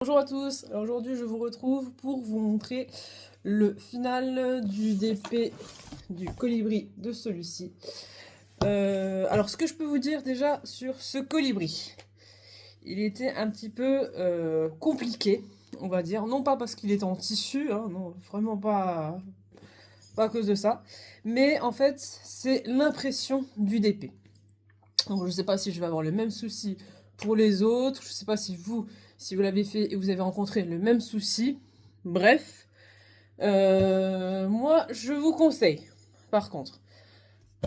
Bonjour à tous, alors aujourd'hui je vous retrouve pour vous montrer le final du DP du colibri de celui-ci. Alors ce que je peux vous dire déjà sur ce colibri, il était un petit peu compliqué, on va dire, non pas parce qu'il était en tissu, hein, non, vraiment pas à cause de ça, mais en fait c'est l'impression du DP. Donc je ne sais pas si je vais avoir le même souci pour les autres, je ne sais pas si vous l'avez fait et vous avez rencontré le même souci. Bref, moi je vous conseille, par contre,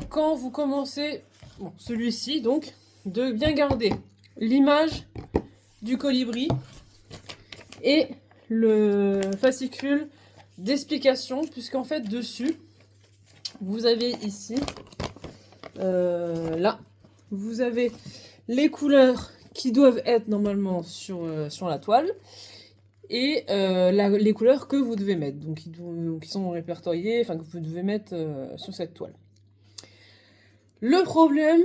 quand vous commencez, bon, celui-ci donc, de bien garder l'image du colibri et le fascicule d'explication, puisqu'en fait dessus, vous avez ici, là, vous avez les couleurs qui doivent être normalement sur la toile et les couleurs que vous devez mettre, donc qui sont répertoriées, enfin que vous devez mettre sur cette toile. Le problème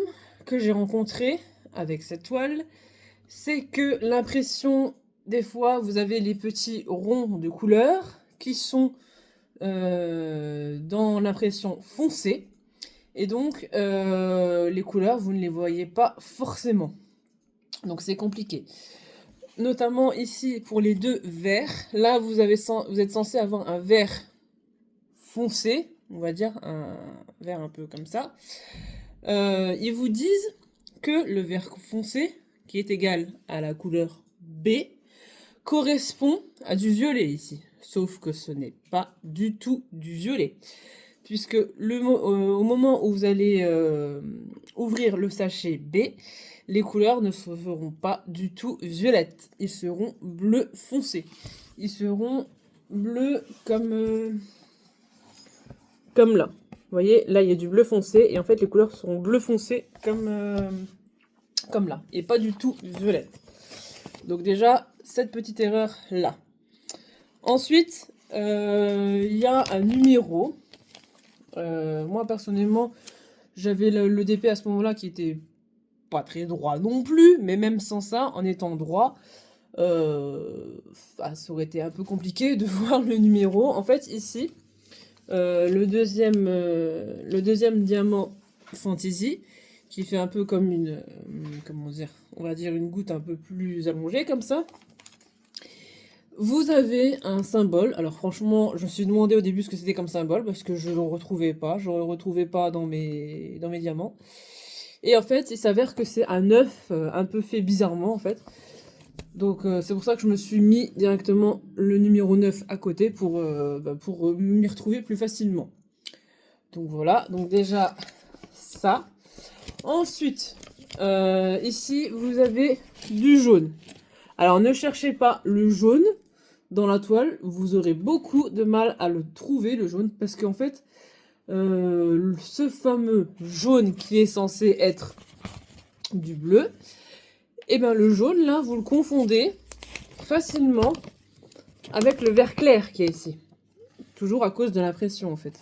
que j'ai rencontré avec cette toile, c'est que l'impression, des fois, vous avez les petits ronds de couleurs qui sont dans l'impression foncée, et donc les couleurs, vous ne les voyez pas forcément. Donc c'est compliqué. Notamment ici pour les deux verts. Là, vous êtes censé avoir un vert foncé, on va dire, un vert un peu comme ça. Ils vous disent que le vert foncé, qui est égal à la couleur B, correspond à du violet ici. Sauf que ce n'est pas du tout du violet. Puisque au moment où vous allez ouvrir le sachet B, les couleurs ne seront pas du tout violettes. Ils seront bleu foncé. Ils seront bleus comme là. Vous voyez, là il y a du bleu foncé et en fait les couleurs seront bleu foncé comme là. Et pas du tout violette. Donc déjà, cette petite erreur là. Ensuite, il y a un numéro. Moi personnellement, j'avais le DP à ce moment-là qui était pas très droit non plus, mais même sans ça, en étant droit, ça aurait été un peu compliqué de voir le numéro. En fait, ici, le deuxième diamant fantasy, qui fait un peu comme une, comment dire, on va dire une goutte un peu plus allongée comme ça. Vous avez un symbole. Alors franchement, je me suis demandé au début ce que c'était comme symbole parce que je ne le retrouvais pas. Je ne le retrouvais pas dans mes diamants. Et en fait, il s'avère que c'est un œuf un peu fait bizarrement en fait. Donc c'est pour ça que je me suis mis directement le numéro 9 à côté pour m'y retrouver plus facilement. Donc voilà, donc déjà ça. Ensuite, ici vous avez du jaune. Alors ne cherchez pas le jaune dans la toile, vous aurez beaucoup de mal à le trouver, le jaune, parce qu'en fait, ce fameux jaune qui est censé être du bleu, et bien le jaune, là, vous le confondez facilement avec le vert clair qui est ici. Toujours à cause de l'impression, en fait.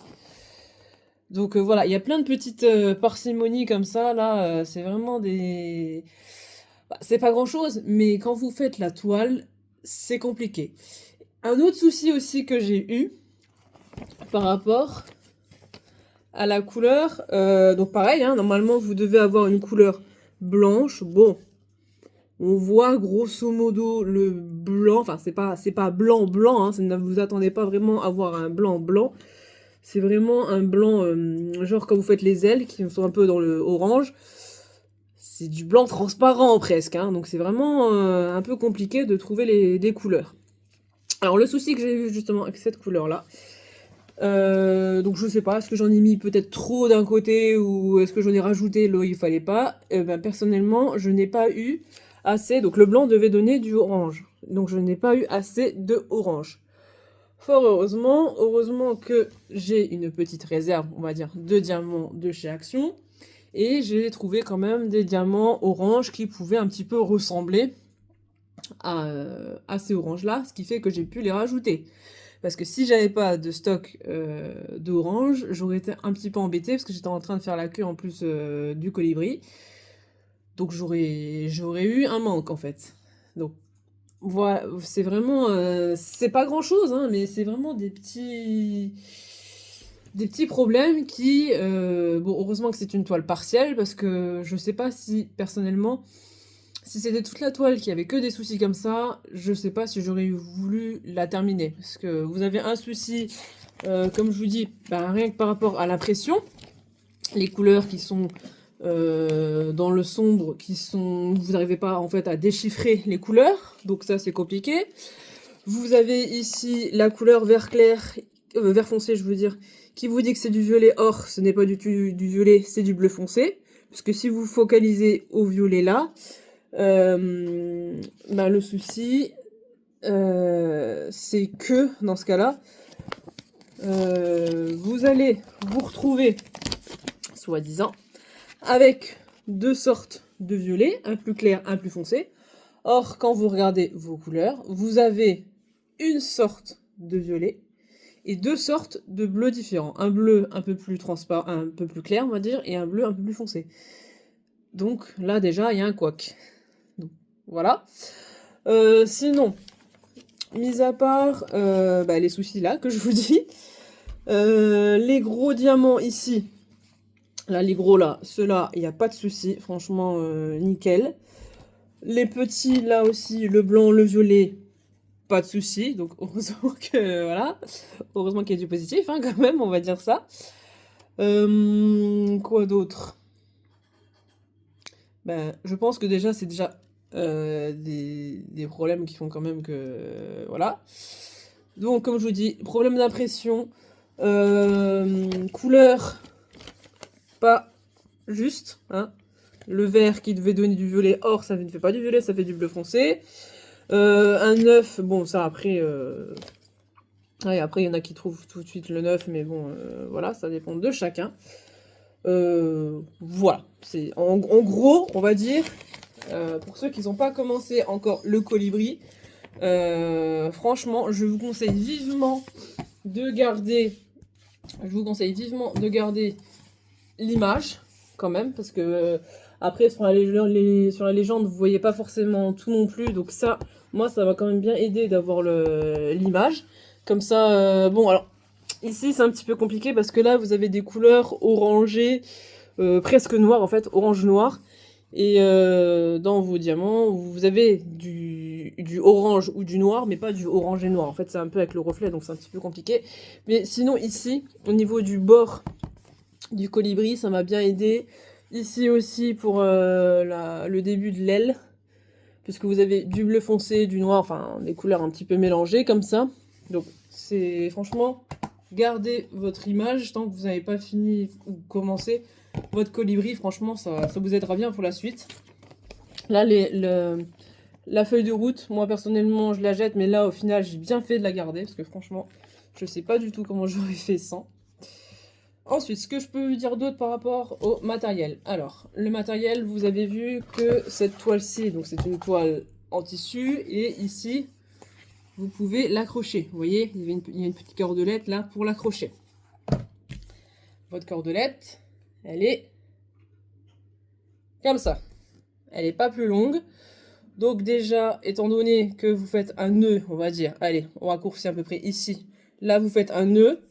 Donc voilà, il y a plein de petites parcimonies comme ça, là, c'est vraiment des... Bah, c'est pas grand-chose, mais quand vous faites la toile, c'est compliqué. Un autre souci aussi que j'ai eu par rapport à la couleur, donc pareil, hein, normalement vous devez avoir une couleur blanche. Bon, on voit grosso modo le blanc, enfin c'est pas blanc blanc, hein, ne vous attendez pas vraiment à avoir un blanc blanc. C'est vraiment un blanc, genre quand vous faites les ailes qui sont un peu dans le orange. C'est du blanc transparent presque, hein, donc c'est vraiment un peu compliqué de trouver des couleurs. Alors le souci que j'ai eu justement avec cette couleur là, donc je sais pas, est-ce que j'en ai mis peut-être trop d'un côté ou est-ce que j'en ai rajouté là où il fallait pas. Personnellement je n'ai pas eu assez, donc le blanc devait donner du orange, donc je n'ai pas eu assez de orange. Fort heureusement que j'ai une petite réserve, on va dire, de diamants de chez Action, et j'ai trouvé quand même des diamants orange qui pouvaient un petit peu ressembler à ces oranges-là, ce qui fait que j'ai pu les rajouter. Parce que si j'avais pas de stock d'orange, j'aurais été un petit peu embêtée, parce que j'étais en train de faire la queue en plus du colibri. Donc j'aurais eu un manque, en fait. Donc Voilà, c'est vraiment, c'est pas grand-chose, hein, mais c'est vraiment des petits problèmes qui, bon, heureusement que c'est une toile partielle parce que je sais pas si, personnellement, si c'était toute la toile qui avait que des soucis comme ça, je sais pas si j'aurais voulu la terminer. Parce que vous avez un souci, comme je vous dis, ben, rien que par rapport à l'impression, les couleurs qui sont dans le sombre, vous n'arrivez pas en fait à déchiffrer les couleurs, donc ça c'est compliqué. Vous avez ici la couleur vert clair, vert foncé je veux dire, qui vous dit que c'est du violet, or ce n'est pas du tout du violet, c'est du bleu foncé. Parce que si vous focalisez au violet là, ben le souci, c'est que dans ce cas-là, vous allez vous retrouver, soi-disant, avec deux sortes de violet, un plus clair, un plus foncé. Or, quand vous regardez vos couleurs, vous avez une sorte de violet et deux sortes de bleus différents. Un bleu un peu plus transparent, un peu plus clair, on va dire, et un bleu un peu plus foncé. Donc là, déjà, il y a un couac. Donc, voilà. Sinon, mis à part bah, les soucis là que je vous dis, les gros diamants ici, là, les gros là, ceux-là, il n'y a pas de souci, franchement, nickel. Les petits là aussi, le blanc, le violet, pas de souci. Donc heureusement que voilà, heureusement qu'il y a du positif, hein, quand même, on va dire ça. Quoi d'autre? Ben, je pense que déjà c'est déjà des problèmes qui font quand même que voilà. Donc comme je vous dis, problème d'impression, couleur pas juste, hein. Le vert qui devait donner du violet, or ça ne fait pas du violet, ça fait du bleu foncé. Un 9, bon ça après, ouais, après il y en a qui trouvent tout de suite le 9, mais bon voilà, ça dépend de chacun. Voilà, c'est en gros, on va dire, pour ceux qui n'ont pas commencé encore le colibri, franchement, je vous conseille vivement de garder, l'image, quand même, parce que après, sur la légende, vous voyez pas forcément tout non plus, donc ça, moi, ça va quand même bien aider d'avoir l'image. Comme ça, bon, alors, ici, c'est un petit peu compliqué, parce que là, vous avez des couleurs orangées, presque noires, en fait, orange-noir. Et dans vos diamants, vous avez du orange ou du noir, mais pas du orange et noir. En fait, c'est un peu avec le reflet, donc c'est un petit peu compliqué. Mais sinon, ici, au niveau du bord du colibri, ça m'a bien aidé. Ici aussi, pour le début de l'aile, puisque vous avez du bleu foncé, du noir, enfin, des couleurs un petit peu mélangées, comme ça. Donc, c'est franchement, gardez votre image tant que vous n'avez pas fini ou commencé votre colibri, franchement, ça vous aidera bien pour la suite. Là, la feuille de route, moi personnellement, je la jette, mais là, au final, j'ai bien fait de la garder, parce que franchement, je sais pas du tout comment j'aurais fait sans. Ensuite, ce que je peux vous dire d'autre par rapport au matériel. Alors, le matériel, vous avez vu que cette toile-ci, donc c'est une toile en tissu, et ici, vous pouvez l'accrocher. Vous voyez, il y a une petite cordelette là pour l'accrocher. Votre cordelette, elle est comme ça. Elle n'est pas plus longue. Donc déjà, étant donné que vous faites un nœud, on va dire, allez, on raccourcit à peu près ici. Là, vous faites un nœud.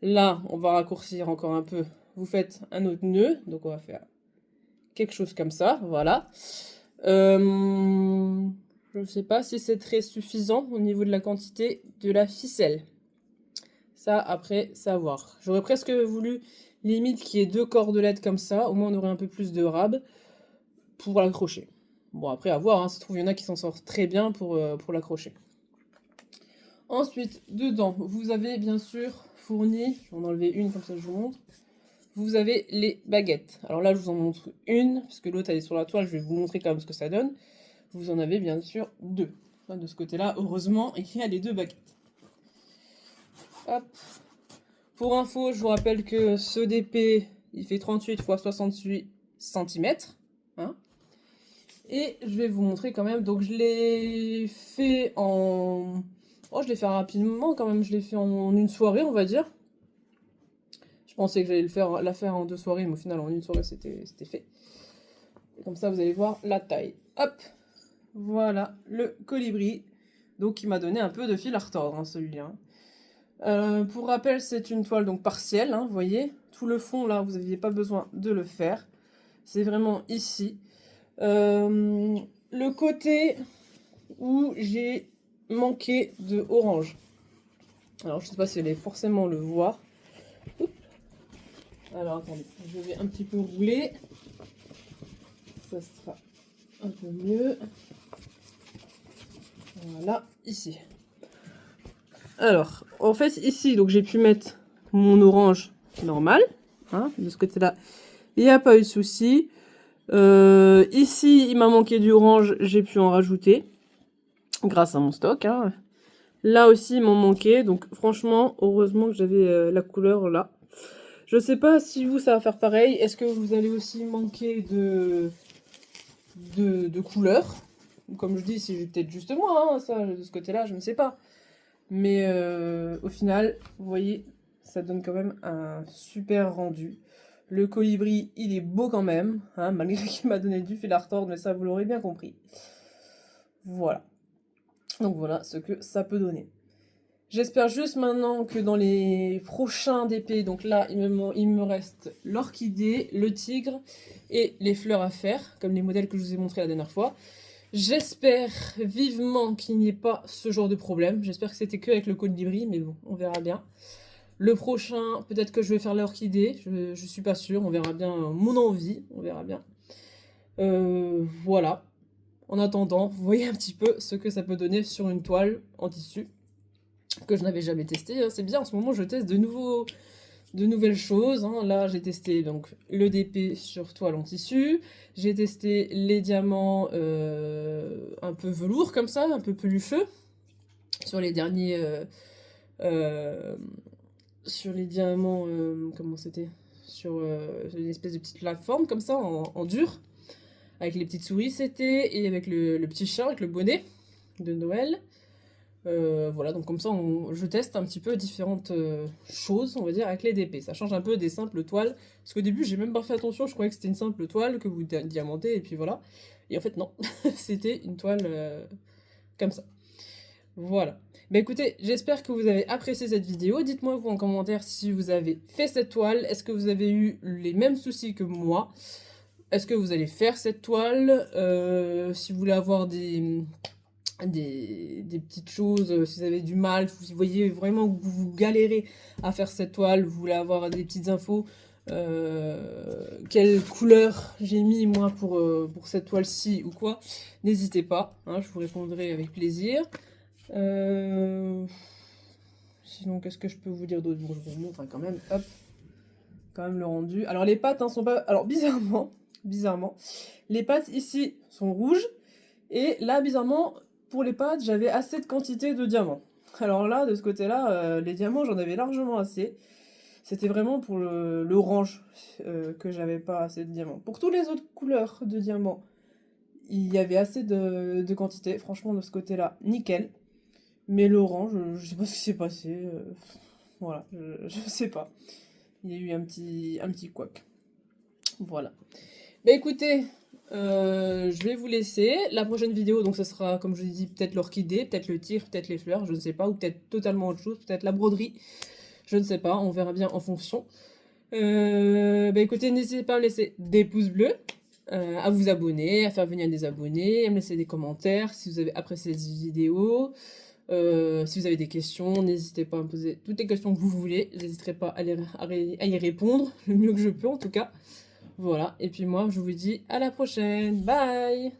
Là, on va raccourcir encore un peu. Vous faites un autre nœud. Donc on va faire quelque chose comme ça, voilà. Je ne sais pas si c'est très suffisant au niveau de la quantité de la ficelle. Ça, après, savoir. J'aurais presque voulu, limite, qu'il y ait deux cordelettes comme ça. Au moins, on aurait un peu plus de rab pour l'accrocher. Bon, après, à voir. Hein, ça se trouve, il y en a qui s'en sortent très bien pour l'accrocher. Ensuite, dedans, vous avez bien sûr fourni, je vais en enlever une comme ça je vous montre, vous avez les baguettes. Alors là, je vous en montre une, parce que l'autre elle est sur la toile, je vais vous montrer quand même ce que ça donne. Vous en avez bien sûr deux. Enfin, de ce côté-là, heureusement, il y a les deux baguettes. Hop. Pour info, je vous rappelle que ce DP, il fait 38 x 68 cm. Hein. Et je vais vous montrer quand même, donc je l'ai fait en... Oh, je l'ai fait rapidement quand même, je l'ai fait en une soirée, on va dire. Je pensais que j'allais la faire en 2 soirées, mais au final, en une soirée, c'était fait. Et comme ça, vous allez voir la taille. Hop. Voilà, le colibri. Donc il m'a donné un peu de fil à retordre, hein, celui-là. Pour rappel, c'est une toile donc partielle, hein, vous voyez. Tout le fond, là, vous n'aviez pas besoin de le faire. C'est vraiment ici. Le côté où j'ai manqué de orange. Alors, je sais pas si vous allez forcément le voir. Oups. Alors, attendez, je vais un petit peu rouler. Ça sera un peu mieux. Voilà, ici. Alors, en fait, ici, donc j'ai pu mettre mon orange normal. Hein, de ce côté-là, il n'y a pas eu de souci. Ici, il m'a manqué du orange, j'ai pu en rajouter. Grâce à mon stock. Hein. Là aussi, il m'en manquait. Donc, franchement, heureusement que j'avais la couleur là. Je sais pas si vous, ça va faire pareil. Est-ce que vous allez aussi manquer de couleur? Comme je dis, c'est peut-être juste moi, hein, ça, de ce côté-là, je ne sais pas. Mais au final, vous voyez, ça donne quand même un super rendu. Le colibri, il est beau quand même, hein, malgré qu'il m'a donné du fil à retordre, mais ça, vous l'aurez bien compris. Voilà. Donc voilà ce que ça peut donner. J'espère juste maintenant que dans les prochains DP, donc là, il me reste l'orchidée, le tigre et les fleurs à faire, comme les modèles que je vous ai montrés la dernière fois. J'espère vivement qu'il n'y ait pas ce genre de problème. J'espère que c'était que avec le colibri, mais bon, on verra bien. Le prochain, peut-être que je vais faire l'orchidée, je suis pas sûre, on verra bien mon envie, on verra bien. Voilà. En attendant, vous voyez un petit peu ce que ça peut donner sur une toile en tissu que je n'avais jamais testé. C'est bien, en ce moment je teste de nouvelles choses. Hein. Là, j'ai testé donc le DP sur toile en tissu. J'ai testé les diamants un peu velours comme ça, un peu pelucheux. Sur les derniers... sur les diamants... comment c'était sur une espèce de petite plateforme comme ça, en dur. Avec les petites souris, c'était. Et avec le petit chat, avec le bonnet de Noël. Voilà, donc comme ça, je teste un petit peu différentes choses, on va dire, avec les DP. Ça change un peu des simples toiles. Parce qu'au début, j'ai même pas fait attention, je croyais que c'était une simple toile que vous diamantez, et puis voilà. Et en fait, non. C'était une toile comme ça. Voilà. Bah écoutez, j'espère que vous avez apprécié cette vidéo. Dites-moi vous en commentaire si vous avez fait cette toile. Est-ce que vous avez eu les mêmes soucis que moi? Est-ce que vous allez faire cette toile? Si vous voulez avoir des petites choses, si vous avez du mal, si vous voyez vraiment que vous galérez à faire cette toile, vous voulez avoir des petites infos, quelle couleur j'ai mis moi pour cette toile-ci ou quoi, n'hésitez pas, hein, je vous répondrai avec plaisir. Sinon, qu'est-ce que je peux vous dire d'autre? Bon, je vous montre hein, quand même, hop, quand même le rendu. Alors les pattes hein, sont pas... Alors bizarrement, les pattes ici sont rouges, et là bizarrement, pour les pattes, j'avais assez de quantité de diamants. Alors là, de ce côté-là, les diamants, j'en avais largement assez. C'était vraiment pour l'orange que j'avais pas assez de diamants. Pour toutes les autres couleurs de diamants, il y avait assez de quantité. Franchement, de ce côté-là, nickel. Mais l'orange, je sais pas ce qui s'est passé. Voilà, je sais pas. Il y a eu un petit couac. Voilà. Bah écoutez, je vais vous laisser. La prochaine vidéo, donc ce sera, comme je vous ai dit, peut-être l'orchidée, peut-être le tigre, peut-être les fleurs, je ne sais pas, ou peut-être totalement autre chose, peut-être la broderie. Je ne sais pas, on verra bien en fonction. Bah écoutez, n'hésitez pas à me laisser des pouces bleus, à vous abonner, à faire venir des abonnés, à me laisser des commentaires si vous avez apprécié cette vidéo. Si vous avez des questions, n'hésitez pas à me poser toutes les questions que vous voulez. J'hésiterai pas à y répondre, le mieux que je peux en tout cas. Voilà, et puis moi je vous dis à la prochaine. Bye!